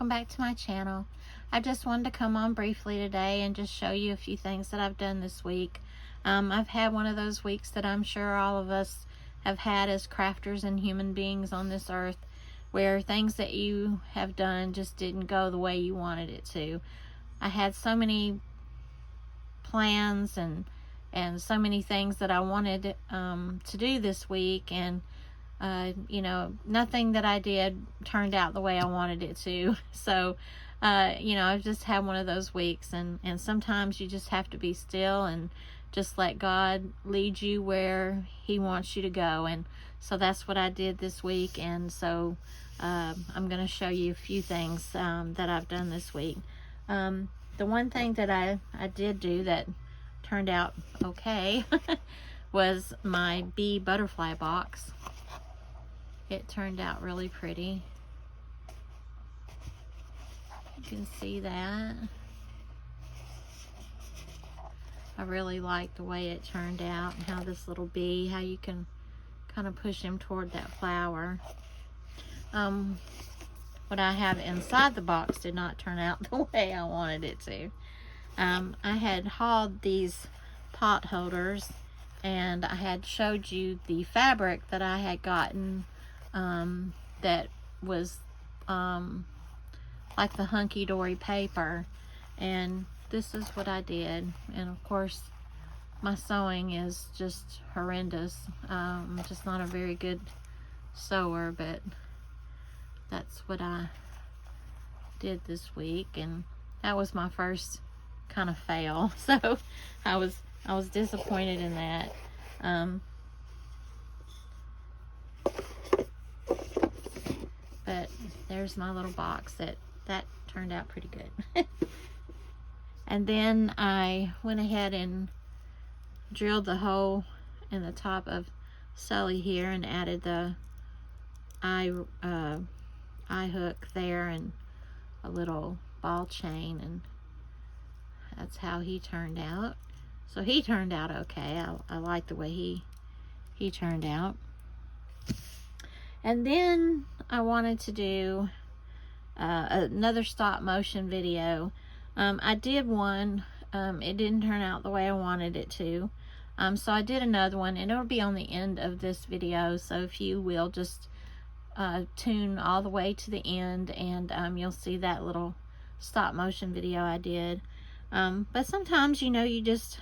welcome back to my channel. I just wanted to come on briefly today and just show you a few things that I've done this week. I've had one of those weeks that I'm sure all of us have had as crafters and human beings on this earth, where things that you have done just didn't go the way you wanted it to. I had so many plans and so many things that I wanted to do this week, and you know, nothing that I did turned out the way I wanted it to. So you know, I've just had one of those weeks, and sometimes you just have to be still and just let God lead you where he wants you to go. And so that's what I did this week. And so I'm going to show you a few things that I've done this week. The one thing that I did do that turned out okay was my bee butterfly box. It turned out really pretty. You can see that. I really like the way it turned out, and how this little bee, how you can kind of push him toward that flower. What I have inside the box did not turn out the way I wanted it to. I had hauled these pot holders, and I had showed you the fabric that I had gotten that was like the hunky-dory paper, and this is what I did. And of course my sewing is just horrendous. I'm just not a very good sewer, but that's what I did this week, and that was my first kind of fail. So I was disappointed in that. But there's my little box that turned out pretty good. And then I went ahead and drilled the hole in the top of Sully here and added the eye hook there and a little ball chain, and that's how he turned out. So he turned out okay. I like the way he turned out. And then I wanted to do another stop motion video. I did one. It didn't turn out the way I wanted it to. So I did another one, and it'll be on the end of this video. So if you will just tune all the way to the end, and you'll see that little stop motion video I did. But sometimes, you know, you just,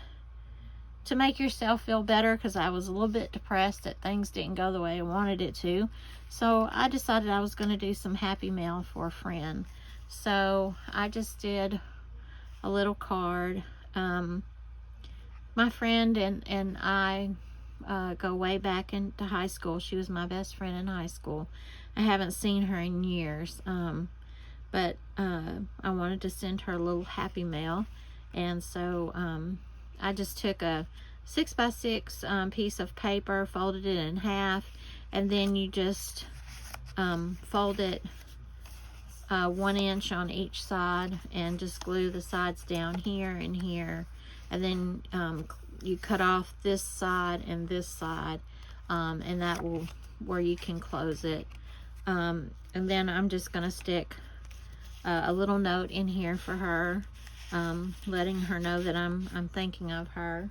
to make yourself feel better, because I was a little bit depressed that things didn't go the way I wanted it to. So I decided I was going to do some happy mail for a friend. So I just did a little card. My friend and I go way back into high school. She was my best friend in high school. I haven't seen her in years, but I wanted to send her a little happy mail, and so I just took a 6x6 piece of paper, folded it in half, and then you just fold it 1 inch on each side, and just glue the sides down here and here, and then you cut off this side and this side, and that will where you can close it. And then I'm just going to stick a little note in here for her, letting her know that I'm thinking of her.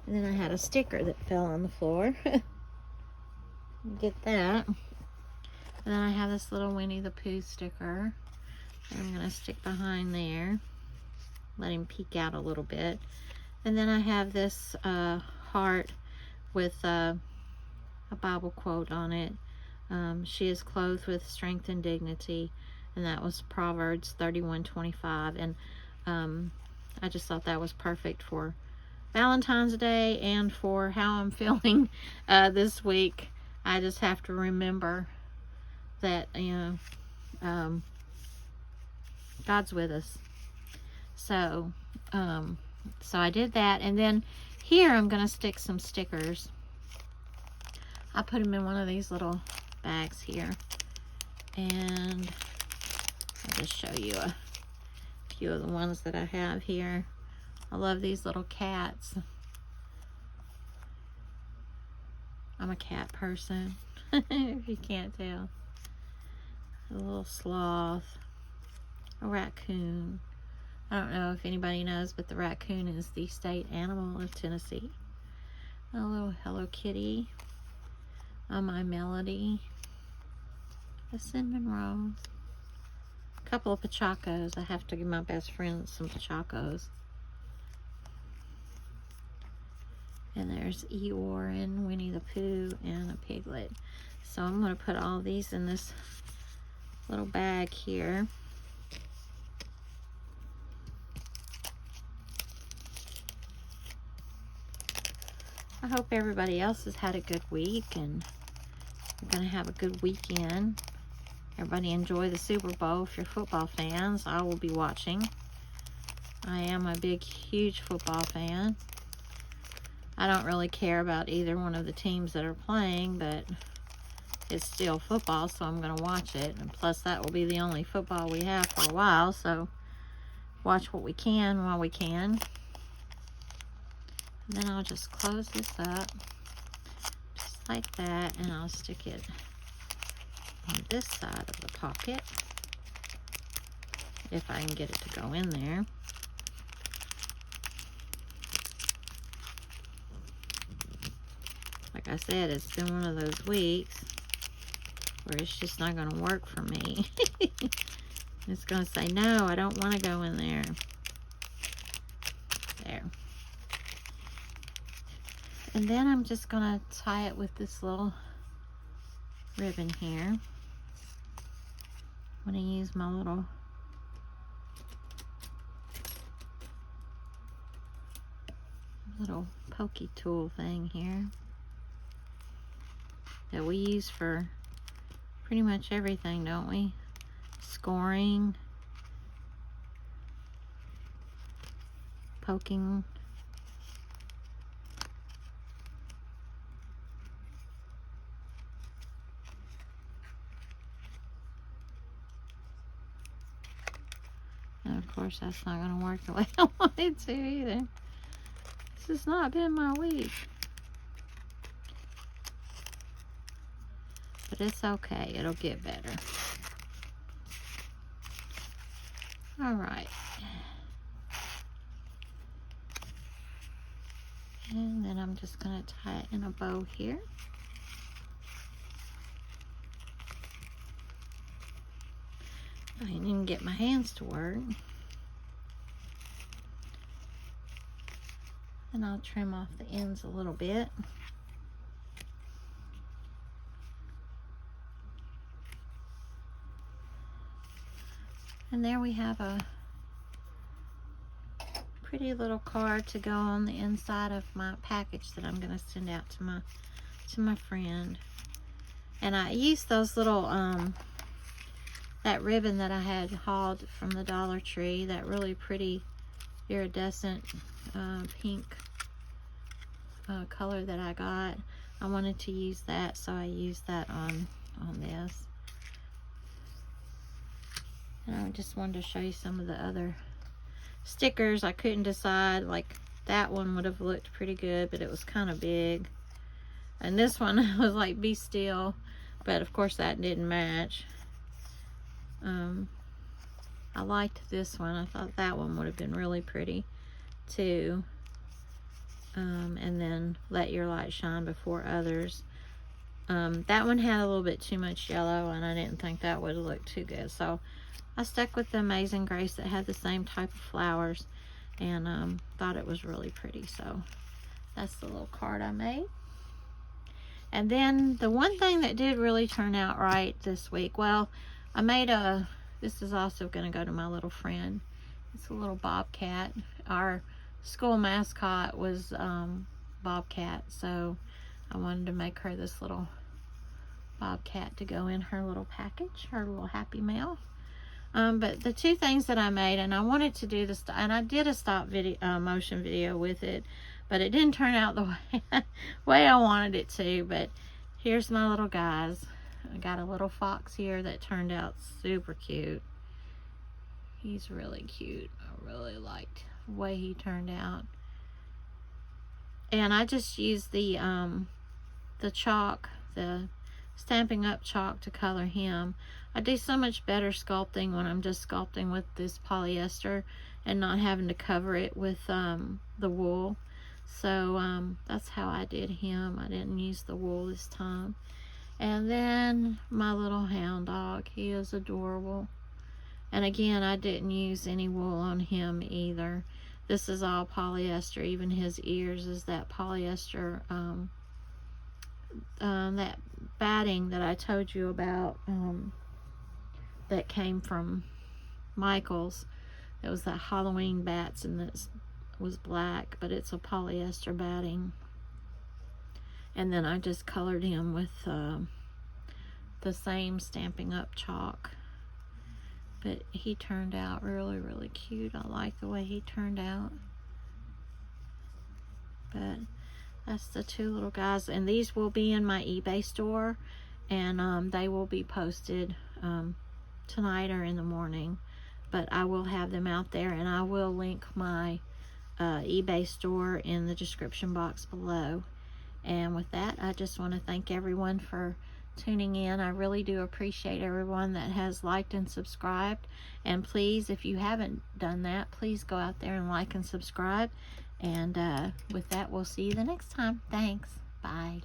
And then I had a sticker that fell on the floor. Get that. And then I have this little Winnie the Pooh sticker that I'm going to stick behind there. Let him peek out a little bit. And then I have this heart with a Bible quote on it. She is clothed with strength and dignity, and that was Proverbs 31:25. And I just thought that was perfect for Valentine's Day and for how I'm feeling this week. I just have to remember that, you know, God's with us. So so I did that, and then here I'm going to stick some stickers. I put them in one of these little bags here, and I'll just show you a few of the ones that I have here. I love these little cats. I'm a cat person, if you can't tell. a little sloth, a raccoon. I don't know if anybody knows, but the raccoon is the state animal of Tennessee. A little Hello Kitty, My Melody, a cinnamon roll, a couple of Pachacos. I have to give my best friend some Pachacos. And there's Eeyore and Winnie the Pooh and a piglet. So I'm going to put all these in this little bag here. I hope everybody else has had a good week and you're going to have a good weekend. Everybody enjoy the Super Bowl if you're football fans. I will be watching. I am a big, huge football fan. I don't really care about either one of the teams that are playing, but it's still football, so I'm going to watch it. And plus, that will be the only football we have for a while, so watch what we can while we can. And then I'll just close this up, just like that, and I'll stick it on this side of the pocket, if I can get it to go in there. Like I said, it's been one of those weeks where it's just not going to work for me. It's going to say, no, I don't want to go in there. There. And then I'm just going to tie it with this little ribbon here. I'm going to use my little pokey tool thing here that we use for pretty much everything, don't we? Scoring, poking. And of course, that's not going to work the way I want it to either. This has not been my week. But it's okay. It'll get better. All right. And then I'm just going to tie it in a bow here. I didn't even get my hands to work. And I'll trim off the ends a little bit. And there we have a pretty little card to go on the inside of my package that I'm going to send out to my friend. And I used those little that ribbon that I had hauled from the Dollar Tree, that really pretty iridescent pink color that I got. I wanted to use that, so I used that on this. And I just wanted to show you some of the other stickers. I couldn't decide, like that one would have looked pretty good, but it was kind of big. And this one was like, be still, but of course that didn't match. I liked this one. I thought that one would have been really pretty too. And then let your light shine before others. That one had a little bit too much yellow, and I didn't think that would look too good, so I stuck with the Amazing Grace that had the same type of flowers, and thought it was really pretty. So that's the little card I made. And then the one thing that did really turn out right this week, well, I made this is also going to go to my little friend. It's a little bobcat. Our school mascot was bobcat, so I wanted to make her this little bobcat to go in her little package, her little Happy Mail. But the two things that I made, and I wanted to do this, and I did a stop video, motion video with it, but it didn't turn out the way I wanted it to. But here's my little guys. I got a little fox here that turned out super cute. He's really cute. I really liked the way he turned out. And I just used the chalk, the Stampin' Up! Chalk to color him. I do so much better sculpting when I'm just sculpting with this polyester and not having to cover it with the wool. So that's how I did him. I didn't use the wool this time. And then my little hound dog, he is adorable. And again, I didn't use any wool on him either. This is all polyester. Even his ears is that polyester, that batting that I told you about, that came from Michael's. It was that Halloween bats, and it was black, but it's a polyester batting. And then I just colored him with the same Stampin' Up! Chalk. But he turned out really, really cute. I like the way he turned out. But that's the two little guys. And these will be in my eBay store. And they will be posted tonight or in the morning. But I will have them out there. And I will link my eBay store in the description box below. And with that, I just want to thank everyone for tuning in. I really do appreciate everyone that has liked and subscribed. And please, if you haven't done that, please go out there and like and subscribe. And with that, we'll see you the next time. Thanks. Bye.